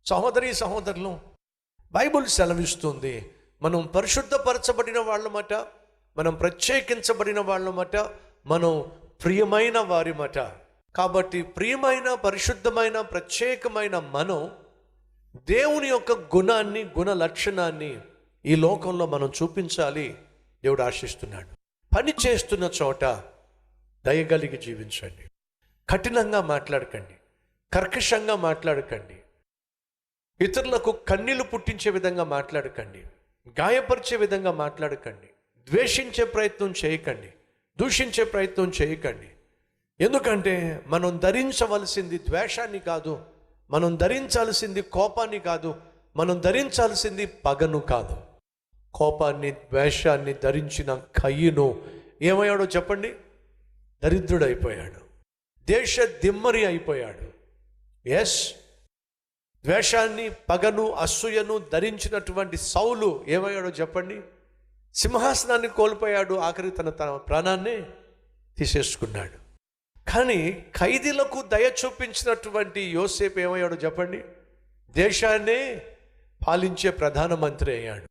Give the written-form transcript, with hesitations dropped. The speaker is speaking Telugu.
సహోదరి సహోదరులు, బైబిల్ సెలవిస్తుంది, మనం పరిశుద్ధపరచబడిన వాళ్ళమట, మనం ప్రత్యేకించబడిన వాళ్ళమట, మనం ప్రియమైన వారిమట. కాబట్టి ప్రియమైన, పరిశుద్ధమైన, ప్రత్యేకమైన మనం దేవుని యొక్క గుణాన్ని, గుణ లక్షణాన్ని ఈ లోకంలో మనం చూపించాలి. దేవుడు ఆశిస్తున్నాడు. పని చేస్తున్న చోట దయగలిగి జీవించండి. కఠినంగా మాట్లాడకండి, కర్కశంగా మాట్లాడకండి, ఇతరులకు కన్నీళ్లు పుట్టించే విధంగా మాట్లాడకండి, గాయపరిచే విధంగా మాట్లాడకండి, ద్వేషించే ప్రయత్నం చేయకండి, దూషించే ప్రయత్నం చేయకండి. ఎందుకంటే మనం ధరించవలసింది ద్వేషాన్ని కాదు, మనం ధరించాల్సింది కోపాన్ని కాదు, మనం ధరించాల్సింది పగను కాదు. కోపాన్ని, ద్వేషాన్ని ధరించిన కయ్యను ఏమయ్యాడో చెప్పండి? దరిద్రుడైపోయాడు, దేశ దిమ్మరి అయిపోయాడు. ఎస్, ద్వేషాన్ని, పగను, అసూయను ధరించినటువంటి సౌలు ఏమయ్యాడో చెప్పండి? సింహాసనాన్ని కోల్పోయాడు, ఆఖరి తన ప్రాణాన్ని తీసేసుకున్నాడు. కానీ ఖైదీలకు దయ చూపించినటువంటి యోసేపు ఏమయ్యాడో చెప్పండి? దేశాన్నే పాలించే ప్రధానమంత్రి అయ్యాడు.